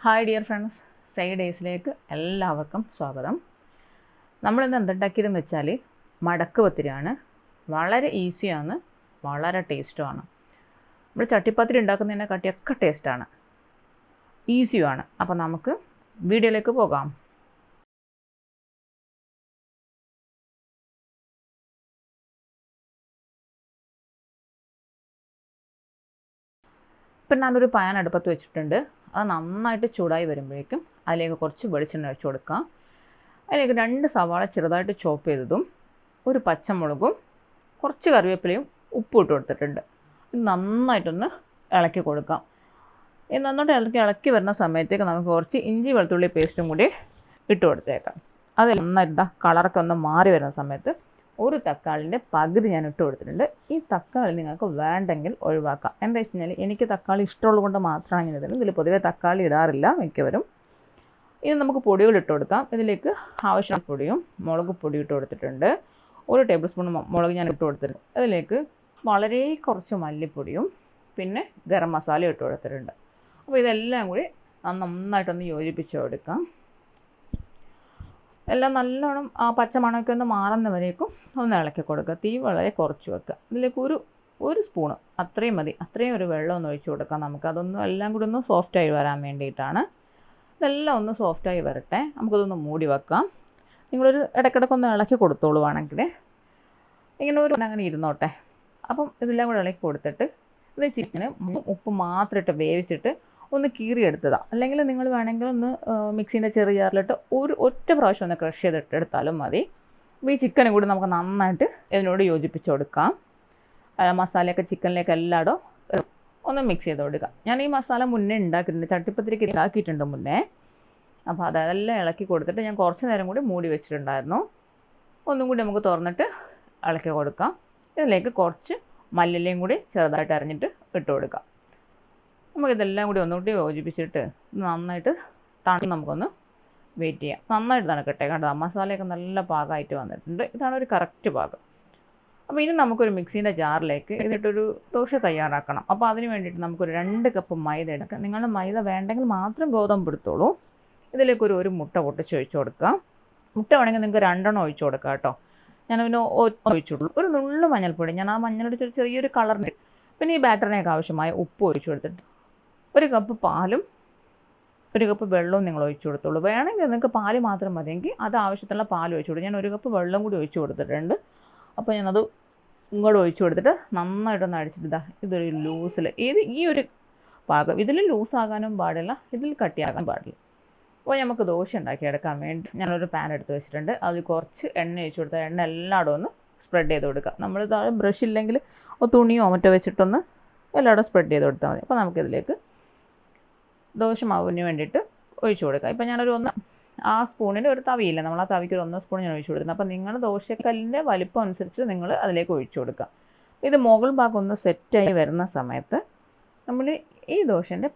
Hi dear friends, side ഡേയ്സിലേക്ക് എല്ലാവർക്കും സ്വാഗതം. നമ്മളിന്ന് എന്തുണ്ടാക്കിയതെന്ന് വെച്ചാൽ മടക്ക് പത്തിരിയാണ്. വളരെ ഈസിയാണ്, വളരെ ടേസ്റ്റുമാണ്. നമ്മൾ ചട്ടിപ്പത്തിരി ഉണ്ടാക്കുന്നതിനെക്കാട്ടിയൊക്കെ ടേസ്റ്റാണ്, ഈസിയുമാണ്. അപ്പോൾ നമുക്ക് വീഡിയോയിലേക്ക് പോകാം. ഇപ്പം ഞാനൊരു പാൻ അടുപ്പത്ത് വെച്ചിട്ടുണ്ട്. അത് നന്നായിട്ട് ചൂടായി വരുമ്പോഴേക്കും അതിലേക്ക് കുറച്ച് വെളിച്ചെണ്ണ ഒഴിച്ച് കൊടുക്കാം. അതിലേക്ക് 2 സവാള ചെറുതായിട്ട് ചോപ്പ് ചെയ്തതും ഒരു പച്ചമുളകും കുറച്ച് കറിവേപ്പിലയും ഉപ്പും ഇട്ട് കൊടുത്തിട്ടുണ്ട്. ഇത് നന്നായിട്ടൊന്ന് ഇളക്കി കൊടുക്കാം. ഇത് നന്നായിട്ട് ഇളക്കി വരുന്ന സമയത്തേക്ക് നമുക്ക് കുറച്ച് ഇഞ്ചി വെളുത്തുള്ളി പേസ്റ്റും കൂടി ഇട്ട് കൊടുത്തേക്കാം. അത് നന്നായിട്ട് കളറൊക്കെ ഒന്ന് മാറി വരുന്ന സമയത്ത് ഒരു തക്കാളിൻ്റെ പകുതി ഞാൻ ഇട്ട് കൊടുത്തിട്ടുണ്ട്. ഈ തക്കാളി നിങ്ങൾക്ക് വേണ്ടെങ്കിൽ ഒഴിവാക്കാം. എന്താ വെച്ച് കഴിഞ്ഞാൽ എനിക്ക് തക്കാളി ഇഷ്ടമുള്ളത് കൊണ്ട് മാത്രമാണ് ഞാൻ ഇതിൽ പൊതുവേ തക്കാളി ഇടാറില്ല മിക്കവരും. ഇനി നമുക്ക് പൊടികൾ ഇട്ട് കൊടുക്കാം. ഇതിലേക്ക് ആവശ്യമുള്ള പൊടിയും മുളക് പൊടി ഇട്ട് കൊടുത്തിട്ടുണ്ട്. 1 ടേബിൾ സ്പൂൺ മുളക് ഞാൻ ഇട്ട് കൊടുത്തിട്ടുണ്ട്. അതിലേക്ക് വളരെ കുറച്ച് മല്ലിപ്പൊടിയും പിന്നെ ഗരം മസാല ഇട്ട് കൊടുത്തിട്ടുണ്ട്. അപ്പോൾ ഇതെല്ലാം കൂടി നന്നായിട്ടൊന്ന് യോജിപ്പിച്ച് കൊടുക്കാം. എല്ലാം നല്ലോണം ആ പച്ചമണമൊക്കെ ഒന്ന് മാറുന്നവരേക്കും ഒന്ന് ഇളക്കി കൊടുക്കുക. തീ വളരെ കുറച്ച് വെക്കുക. ഇതിലേക്ക് ഒരു സ്പൂണ് അത്രയും മതി, അത്രയും ഒരു വെള്ളം ഒന്ന് ഒഴിച്ച് കൊടുക്കാം. നമുക്കതൊന്നും എല്ലാം കൂടി ഒന്ന് സോഫ്റ്റായി വരാൻ വേണ്ടിയിട്ടാണ്. ഇതെല്ലാം ഒന്ന് സോഫ്റ്റായി വരട്ടെ. നമുക്കതൊന്ന് മൂടി വെക്കാം. നിങ്ങളൊരു ഇടയ്ക്കിടയ്ക്കൊന്ന് ഇളക്കി കൊടുത്തോളൂ വേണമെങ്കിൽ. ഇങ്ങനെ അങ്ങനെ ഇരുന്നോട്ടെ. അപ്പം ഇതെല്ലാം കൂടി ഇളക്കി കൊടുത്തിട്ട് ഇത് ചിക്കന് ഉപ്പ് മാത്രം ഇട്ട് വേവിച്ചിട്ട് ഒന്ന് കീറിയെടുത്തതാണ്. അല്ലെങ്കിൽ നിങ്ങൾ വേണമെങ്കിൽ ഒന്ന് മിക്സീൻ്റെ ചെറിയ ജാറിലിട്ട് ഒറ്റ പ്രാവശ്യം ഒന്ന് ക്രഷ് ചെയ്തിട്ട് എടുത്താലും മതി. അപ്പോൾ ഈ ചിക്കനും കൂടി നമുക്ക് നന്നായിട്ട് ഇതിനോട് യോജിപ്പിച്ച് കൊടുക്കാം. മസാലയൊക്കെ ചിക്കനിലേക്ക് എല്ലായിടും ഒന്ന് മിക്സ് ചെയ്ത് കൊടുക്കുക. ഞാൻ ഈ മസാല മുന്നേ ഉണ്ടാക്കിയിട്ടുണ്ട്, ചട്ടിപ്പത്തിരിക്ക് ഇതാക്കിയിട്ടുണ്ട് മുന്നേ. അപ്പോൾ അതെല്ലാം ഇളക്കി കൊടുത്തിട്ട് ഞാൻ കുറച്ച് നേരം കൂടി മൂടി വെച്ചിട്ടുണ്ടായിരുന്നു. ഒന്നും കൂടി നമുക്ക് തുറന്നിട്ട് ഇളക്കി കൊടുക്കാം. ഇതിലേക്ക് കുറച്ച് മല്ലിയിലയും കൂടി ചെറുതായിട്ട് അരിഞ്ഞിട്ട് ഇട്ട് കൊടുക്കാം. നമുക്കിതെല്ലാം കൂടി ഒന്നുകൂടി യോജിപ്പിച്ചിട്ട് നന്നായിട്ട് നമുക്കൊന്ന് വെയിറ്റ് ചെയ്യാം. നന്നായിട്ട് തണുക്കട്ടെ. കണ്ടോ, മസാലയൊക്കെ നല്ല പാകമായിട്ട് വന്നിട്ടുണ്ട്. ഇതാണ് ഒരു കറക്റ്റ് പാകം. അപ്പോൾ ഇനി നമുക്കൊരു മിക്സീൻ്റെ ജാറിലേക്ക് എന്നിട്ടൊരു ദോശ തയ്യാറാക്കണം. അപ്പോൾ അതിന് വേണ്ടിയിട്ട് നമുക്കൊരു 2 കപ്പ് മൈദ എടുക്കാം. നിങ്ങളുടെ മൈദ വേണ്ടെങ്കിൽ മാത്രം ഗോതമ്പ് എടുത്തോളൂ. ഇതിലേക്കൊരു 1 മുട്ട പൊട്ടിച്ച് ഒഴിച്ച് കൊടുക്കാം. മുട്ട വേണമെങ്കിൽ നിങ്ങൾക്ക് 2 എണ്ണം ഒഴിച്ച് കൊടുക്കാം കേട്ടോ. ഞാനതിന് ഒഴിച്ചുള്ളൂ. ഒരു നുള്ളു മഞ്ഞൾപ്പൊടി, ഞാൻ ആ മഞ്ഞളുടെ ചെറിയൊരു കളറിന്. പിന്നെ ഈ ബാറ്ററിനൊക്കെ ആവശ്യമായ ഉപ്പ് ഒഴിച്ച് കൊടുത്തിട്ട് 1 കപ്പ് പാലും 1 കപ്പ് വെള്ളവും നിങ്ങൾ ഒഴിച്ചു കൊടുത്തോളൂ. വേണമെങ്കിൽ നിങ്ങൾക്ക് പാല് മാത്രം മതിയെങ്കിൽ അത് ആവശ്യത്തിനുള്ള പാൽ ഒഴിച്ചു കൊടുക്കും. ഞാൻ 1 കപ്പ് വെള്ളം കൂടി ഒഴിച്ചു കൊടുത്തിട്ടുണ്ട്. അപ്പോൾ ഞാനത് ഇങ്ങോട്ട് ഒഴിച്ചു കൊടുത്തിട്ട് നന്നായിട്ടൊന്ന് അടിച്ചിട്ട് ഇതൊരു ലൂസിൽ ഈ ഒരു പാകം. ഇതിൽ ലൂസാകാനും പാടില്ല, ഇതിൽ കട്ടിയാകാൻ പാടില്ല. അപ്പോൾ നമുക്ക് ദോശ ഉണ്ടാക്കിയെടുക്കാൻ വേണ്ടി ഞാനൊരു പാൻ എടുത്ത് വെച്ചിട്ടുണ്ട്. അതിൽ കുറച്ച് എണ്ണ ഒഴിച്ചു കൊടുത്താൽ എണ്ണ എല്ലായിടും ഒന്ന് സ്പ്രെഡ് ചെയ്ത് കൊടുക്കുക. നമ്മൾ ബ്രഷ് ഇല്ലെങ്കിൽ തുണിയോ മറ്റോ വെച്ചിട്ടൊന്ന് എല്ലായിടും സ്പ്രെഡ് ചെയ്ത് കൊടുത്താൽ മതി. അപ്പോൾ നമുക്കിതിലേക്ക് ദോശ മാവിന് വേണ്ടിയിട്ട് ഒഴിച്ചു കൊടുക്കുക. ഇപ്പോൾ ഞാനൊരു ആ സ്പൂണിന് ഒരു തവിയില്ല, നമ്മൾ ആ തവിക്ക് ഒരു 1 സ്പൂൺ ഞാൻ ഒഴിച്ചു കൊടുക്കുന്നത്. അപ്പോൾ നിങ്ങൾ ദോശക്കല്ലിൻ്റെ വലിപ്പം അനുസരിച്ച് നിങ്ങൾ അതിലേക്ക് ഒഴിച്ചു കൊടുക്കുക. ഇത് മുകൾ ഭാഗം ഒന്ന് സെറ്റായി വരുന്ന സമയത്ത് നമ്മൾ ഈ ദോശൻ്റെ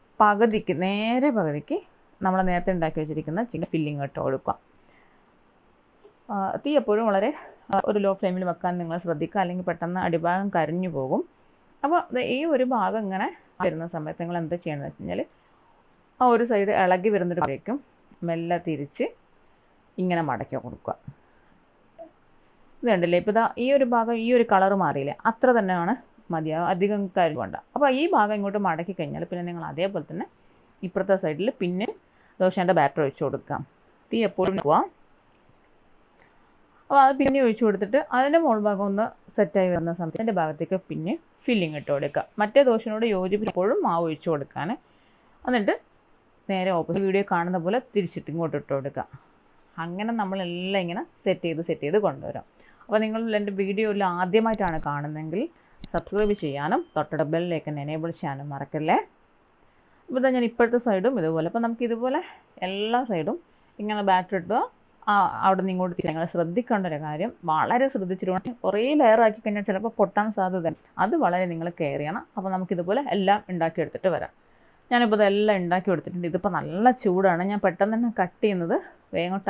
നേരെ പകുതിക്ക് നമ്മൾ നേരത്തെ ഉണ്ടാക്കി വെച്ചിരിക്കുന്ന ചിക്കൻ ഫില്ലിങ് ഇട്ട് കൊടുക്കുക. തീ എപ്പോഴും വളരെ ഒരു ലോ ഫ്ലെയിമിൽ വെക്കാൻ നിങ്ങൾ ശ്രദ്ധിക്കുക, അല്ലെങ്കിൽ പെട്ടെന്ന് അടിഭാഗം കരിഞ്ഞു പോകും. അപ്പോൾ ഈ ഒരു ഭാഗം ഇങ്ങനെ വരുന്ന സമയത്ത് നിങ്ങൾ എന്താ ചെയ്യണമെന്ന് വെച്ച് കഴിഞ്ഞാൽ ആ ഒരു സൈഡ് ഇളകി വരുന്നതിലേക്കും മെല്ലെ തിരിച്ച് ഇങ്ങനെ മടക്കി കൊടുക്കുക. ഇത് കണ്ടില്ലേ, ഇപ്പോൾ ഈ ഒരു ഭാഗം ഈ ഒരു കളർ മാറിയില്ലേ, അത്ര തന്നെയാണ് മതിയാവും, അധികം കാര്യം വേണ്ട. അപ്പോൾ ഈ ഭാഗം ഇങ്ങോട്ട് മടക്കി കഴിഞ്ഞാൽ പിന്നെ നിങ്ങൾ അതേപോലെ തന്നെ ഇപ്പുറത്തെ സൈഡിൽ പിന്നെ ദോശേൻ്റെ ബാറ്റർ ഒഴിച്ചു കൊടുക്കാം. തീ എപ്പോഴും നിൽക്കുക. അപ്പോൾ അത് പിന്നെ ഒഴിച്ചു കൊടുത്തിട്ട് അതിൻ്റെ മുകൾ ഭാഗം ഒന്ന് സെറ്റായി വരുന്ന സമയത്ത് അതിൻ്റെ ഭാഗത്തേക്ക് പിന്നെ ഫില്ലിങ് ഇട്ട് കൊടുക്കുക. മറ്റേ ദോശയോട് യോജിപ്പിച്ചപ്പോഴും മാവ് ഒഴിച്ചു കൊടുക്കാൻ. എന്നിട്ട് നേരെ ഓപ്പോസിറ്റ് വീഡിയോ കാണുന്ന പോലെ തിരിച്ചിട്ട് ഇങ്ങോട്ട് ഇട്ട് കൊടുക്കുക. അങ്ങനെ നമ്മളെല്ലാം ഇങ്ങനെ സെറ്റ് ചെയ്ത് കൊണ്ടുവരാം. അപ്പോൾ നിങ്ങൾ എൻ്റെ വീഡിയോയിൽ ആദ്യമായിട്ടാണ് കാണുന്നതെങ്കിൽ സബ്സ്ക്രൈബ് ചെയ്യാനും തൊട്ടടുത്ത ബെല്ലിലേക്ക് എനേബിൾ ചെയ്യാനും മറക്കല്ലേ. അപ്പോൾ ഇതാ ഞാൻ ഇപ്പോഴത്തെ സൈഡും ഇതുപോലെ. അപ്പോൾ നമുക്ക് ഇതുപോലെ എല്ലാ സൈഡും ഇങ്ങനെ ബാറ്റർ ഇട്ടുക. അവിടെ നിന്ന് ഇങ്ങോട്ട് നിങ്ങൾ ശ്രദ്ധിക്കേണ്ട ഒരു കാര്യം, വളരെ ശ്രദ്ധിച്ചിട്ട് കുറേ ലെയർ ആക്കി കഴിഞ്ഞാൽ ചിലപ്പോൾ പൊട്ടാൻ സാധ്യത, അത് വളരെ നിങ്ങൾ കെയർ ചെയ്യണം. അപ്പോൾ നമുക്കിതുപോലെ എല്ലാം ഉണ്ടാക്കിയെടുത്തിട്ട് വരാം. ഞാനിപ്പോൾ ഇതെല്ലാം ഉണ്ടാക്കി എടുത്തിട്ടുണ്ട്. ഇതിപ്പോൾ നല്ല ചൂടാണ്. ഞാൻ പെട്ടെന്ന് തന്നെ കട്ട് ചെയ്യുന്നത്. വേഗം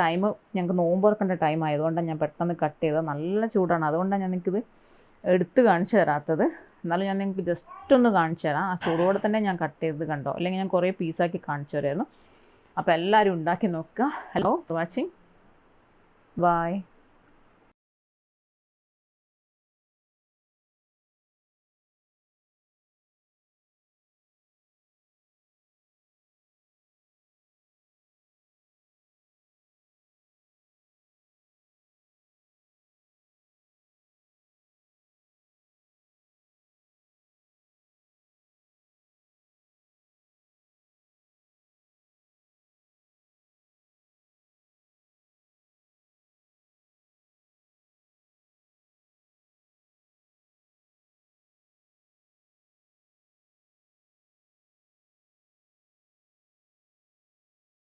ഞങ്ങൾക്ക് നോമ്പ് തുറക്കേണ്ട ടൈം ആയതുകൊണ്ടാണ് ഞാൻ പെട്ടെന്ന് കട്ട് ചെയ്തത്. നല്ല ചൂടാണ്, അതുകൊണ്ടാണ് ഞാൻ നിങ്ങൾക്കിത് എടുത്ത് കാണിച്ചു തരാത്തത്. എന്നാലും ഞാൻ നിങ്ങൾക്ക് ജസ്റ്റ് ഒന്ന് കാണിച്ചു തരാം. ആ ചൂടോടെ തന്നെ ഞാൻ കട്ട് ചെയ്ത് കണ്ടോ, അല്ലെങ്കിൽ ഞാൻ കുറേ പീസാക്കി കാണിച്ചു തരായിരുന്നു. അപ്പോൾ എല്ലാവരും ഉണ്ടാക്കി നോക്കുക. Hello watching, by.